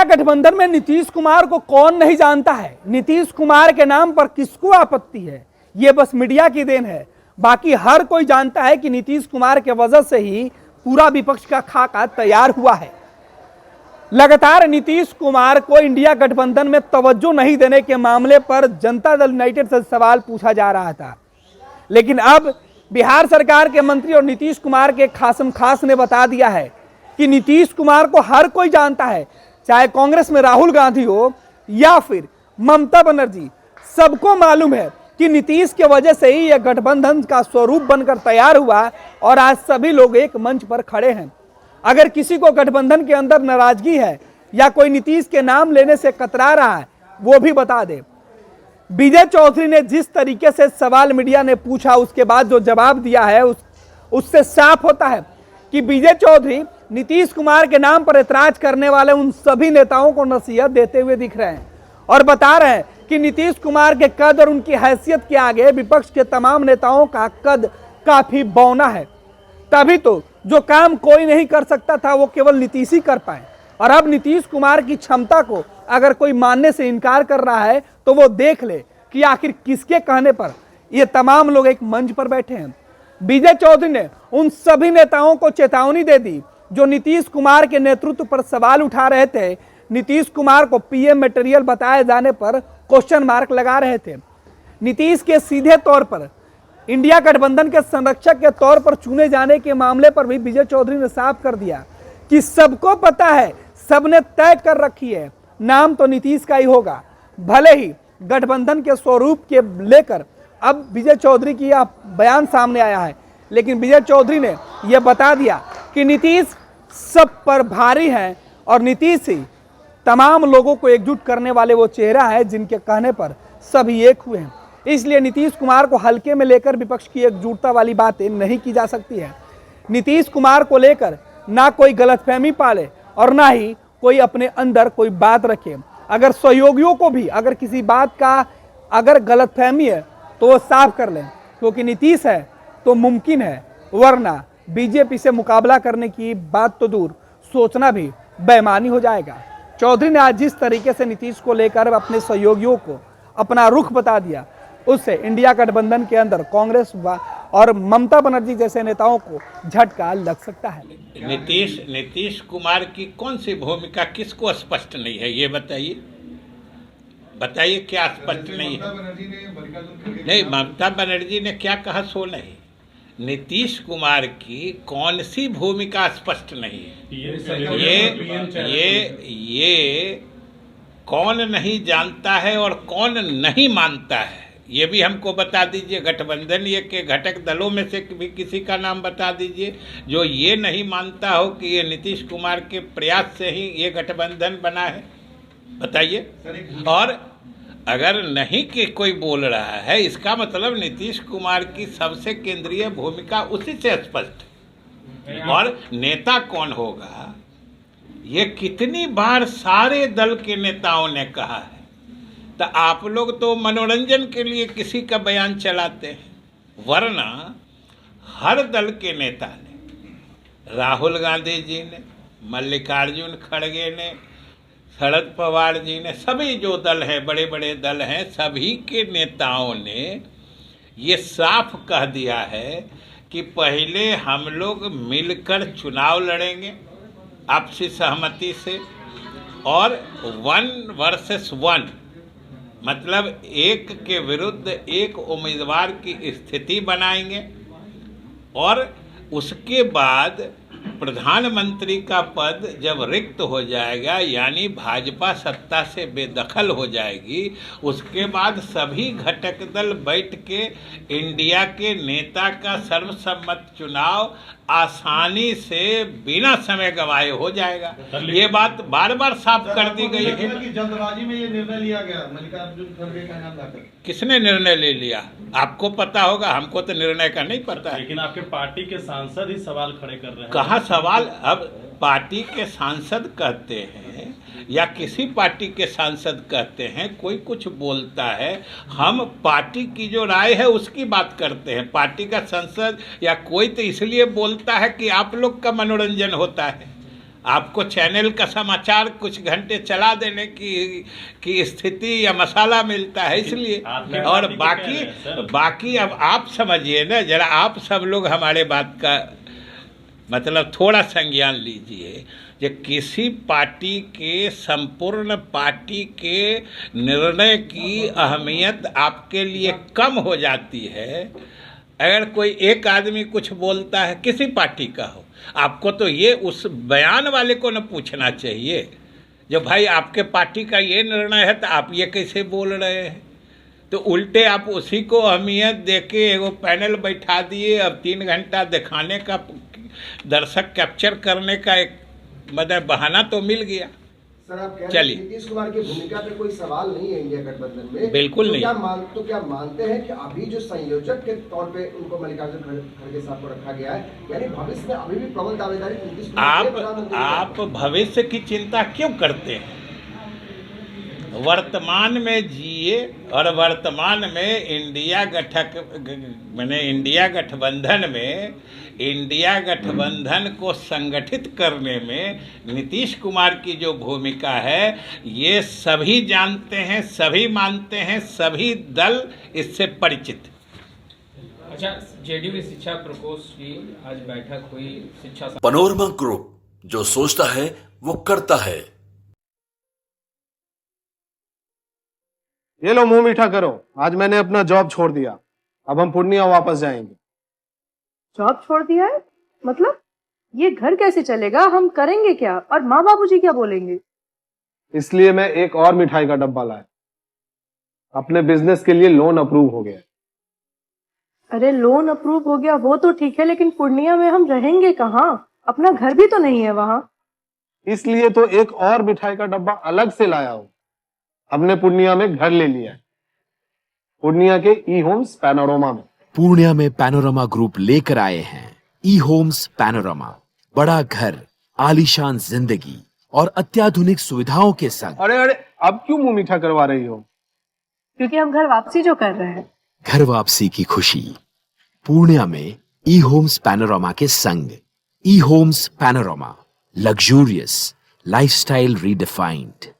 गठबंधन में नीतीश कुमार को कौन नहीं जानता है। नीतीश कुमार के नाम पर किसको आपत्ति है, ये बस मीडिया की देन है। बाकी हर कोई जानता है कि नीतीश कुमार के वजह से ही पूरा विपक्ष का खाका तैयार हुआ है। लगातार नीतीश कुमार को इंडिया गठबंधन में तवज्जो नहीं देने के मामले पर जनता दल यूनाइटेड से सवाल पूछा जा रहा था, लेकिन अब बिहार सरकार के मंत्री और नीतीश कुमार के खासम खास ने बता दिया है कि नीतीश कुमार को हर कोई जानता है, चाहे कांग्रेस में राहुल गांधी हो या फिर ममता बनर्जी। सबको मालूम है कि नीतीश के वजह से ही यह गठबंधन का स्वरूप बनकर तैयार हुआ और आज सभी लोग एक मंच पर खड़े हैं। अगर किसी को गठबंधन के अंदर नाराजगी है या कोई नीतीश के नाम लेने से कतरा रहा है, वो भी बता दे। विजय चौधरी ने जिस तरीके से सवाल मीडिया ने पूछा, उसके बाद जो जवाब दिया है उससे साफ होता है कि विजय चौधरी नीतीश कुमार के नाम पर ऐतराज करने वाले उन सभी नेताओं को नसीहत देते हुए दिख रहे हैं और बता रहे हैं कि नीतीश कुमार के कद और उनकी हैसियत के आगे विपक्ष के तमाम नेताओं का कद काफी बौना है। तभी तो जो काम कोई नहीं कर सकता था वो केवल नीतीश ही कर पाए, और अब नीतीश कुमार की क्षमता को अगर कोई मानने से इनकार कर रहा है तो वो देख ले कि आखिर किसके कहने पर ये तमाम लोग एक मंच पर बैठे हैं। विजय चौधरी ने उन सभी नेताओं को चेतावनी दे दी जो नीतीश कुमार के नेतृत्व पर सवाल उठा रहे थे, नीतीश कुमार को पीएम मटेरियल बताए जाने पर क्वेश्चन मार्क लगा रहे थे। नीतीश के सीधे तौर पर इंडिया गठबंधन के संरक्षक के तौर पर चुने जाने के मामले पर भी विजय चौधरी ने साफ कर दिया कि सबको पता है, सबने तय कर रखी है, नाम तो नीतीश का ही होगा। भले ही गठबंधन के स्वरूप के लेकर अब विजय चौधरी की यह बयान सामने आया है, लेकिन विजय चौधरी ने यह बता दिया कि नीतीश सब पर भारी है और नीतीश ही तमाम लोगों को एकजुट करने वाले वो चेहरा है जिनके कहने पर सभी एक हुए हैं। इसलिए नीतीश कुमार को हल्के में लेकर विपक्ष की एकजुटता वाली बातें नहीं की जा सकती है। नीतीश कुमार को लेकर ना कोई गलतफहमी पाले और ना ही कोई अपने अंदर कोई बात रखे। अगर सहयोगियों को भी अगर किसी बात का अगर गलतफहमी है तो वो साफ कर लें, क्योंकि नीतीश है तो मुमकिन है, वरना बीजेपी से मुकाबला करने की बात तो दूर, सोचना भी बेईमानी हो जाएगा। चौधरी ने आज जिस तरीके से नीतीश को लेकर अपने सहयोगियों को अपना रुख बता दिया, उससे इंडिया गठबंधन के अंदर कांग्रेस और ममता बनर्जी जैसे नेताओं को झटका लग सकता है। नीतीश कुमार की कौन सी भूमिका किसको स्पष्ट नहीं है, ये बताइए क्या स्पष्ट नहीं है? नहीं, ममता बनर्जी ने क्या कहा सो नहीं, नीतीश कुमार की कौन सी भूमिका स्पष्ट नहीं है। ये कौन नहीं जानता है और कौन नहीं मानता है, ये भी हमको बता दीजिए। गठबंधन ये के घटक दलों में से भी किसी का नाम बता दीजिए जो ये नहीं मानता हो कि ये नीतीश कुमार के प्रयास से ही ये गठबंधन बना है, बताइए। और अगर नहीं कि कोई बोल रहा है, इसका मतलब नीतीश कुमार की सबसे केंद्रीय भूमिका उसी से स्पष्ट है। और नेता कौन होगा ये कितनी बार सारे दल के नेताओं ने कहा है, तो आप लोग तो मनोरंजन के लिए किसी का बयान चलाते हैं, वरना हर दल के नेता ने, राहुल गांधी जी ने, मल्लिकार्जुन खड़गे ने, शरद पवार जी ने, सभी जो दल हैं, बड़े बड़े दल हैं, सभी के नेताओं ने ये साफ कह दिया है कि पहले हम लोग मिलकर चुनाव लड़ेंगे आपसी सहमति से, और 1 वर्सेस 1 मतलब एक के विरुद्ध एक उम्मीदवार की स्थिति बनाएंगे, और उसके बाद प्रधानमंत्री का पद जब रिक्त हो जाएगा, यानी भाजपा सत्ता से बेदखल हो जाएगी, उसके बाद सभी घटक दल बैठ के इंडिया के नेता का सर्वसम्मत चुनाव आसानी से बिना समय गंवाए हो जाएगा। ये बात बार बार साफ कर दी गई है। जल्दबाजी में ये निर्णय लिया गया, मल्लिकार्जुन खड़गे का नाम लाकर। किसने निर्णय ले लिया? आपको पता होगा, हमको तो निर्णय का नहीं पता है। लेकिन आपके पार्टी के सांसद ही सवाल खड़े कर रहे हैं। कहाँ सवाल? अब पार्टी के सांसद कहते हैं या किसी पार्टी के सांसद कहते हैं, कोई कुछ बोलता है, हम पार्टी की जो राय है उसकी बात करते हैं। पार्टी का सांसद या कोई तो इसलिए बोलता है कि आप लोग का मनोरंजन होता है। आपको चैनल का समाचार कुछ घंटे चला देने की स्थिति या मसाला मिलता है इसलिए। आपके और पार्टी के कह रहे हैं, सर। बाकी अब आप समझिए ना जरा, आप सब लोग हमारे बात का मतलब थोड़ा संज्ञान लीजिए। कि किसी पार्टी के संपूर्ण पार्टी के निर्णय की अहमियत आपके लिए कम हो जाती है अगर कोई एक आदमी कुछ बोलता है, किसी पार्टी का हो। आपको तो ये उस बयान वाले को न पूछना चाहिए जो भाई आपके पार्टी का ये निर्णय है तो आप ये कैसे बोल रहे हैं। तो उल्टे आप उसी को अहमियत देके एगो पैनल बैठा दिए। अब 3 घंटा दिखाने का, दर्शक कैप्चर करने का एक मतलब बहाना तो मिल गया। सर आप कह रहे चलिए। हैं नीतीश कुमार की भूमिका पे कोई सवाल नहीं है इंडिया गठबंधन में, बिल्कुल तो नहीं। क्या मानते हैं कि अभी जो संयोजक के तौर पे उनको मल्लिकार्जुन खड़गे साहब को रखा गया है, यानी भविष्य में अभी भी प्रबल दावेदारी नीतीश कुमार के प्रधानमंत्री आप भविष्य की चिंता क्यों करते हैं? वर्तमान में जिए और वर्तमान में इंडिया गठबंधन को संगठित करने में नीतीश कुमार की जो भूमिका है ये सभी जानते हैं, सभी मानते हैं, सभी दल इससे परिचित। अच्छा, जेडीयू की शिक्षा प्रकोष्ठ की आज बैठक हुई। शिक्षा पैनोरमा ग्रुप, जो सोचता है वो करता है। ये लो मुंह मीठा करो, आज मैंने अपना जॉब छोड़ दिया, अब हम पूर्णिया वापस जाएंगे। जॉब छोड़ दिया है? मतलब ये घर कैसे चलेगा? हम करेंगे क्या? और माँ बाबूजी क्या बोलेंगे? इसलिए मैं एक और मिठाई का डब्बा लाया। अपने बिजनेस के लिए लोन अप्रूव हो गया। अरे लोन अप्रूव हो गया वो तो ठीक है, लेकिन पूर्णिया में हम रहेंगे कहाँ? अपना घर भी तो नहीं है वहाँ। इसलिए तो एक और मिठाई का डब्बा अलग से लाया हूँ। हमने पूर्णिया में घर ले लिया है, पूर्णिया के ई होम्स पैनोरमा में। पूर्णिया में पैनोरमा ग्रुप लेकर आए हैं ई होम्स पैनोरमा। बड़ा घर, आलीशान जिंदगी और अत्याधुनिक सुविधाओं के संग। अरे अब क्यों मुंह मीठा करवा रही हो? क्योंकि हम घर वापसी जो कर रहे हैं। घर वापसी की खुशी पूर्णिया में ई होम्स पैनोरमा के संग। E homes panorama, luxurious lifestyle redefined.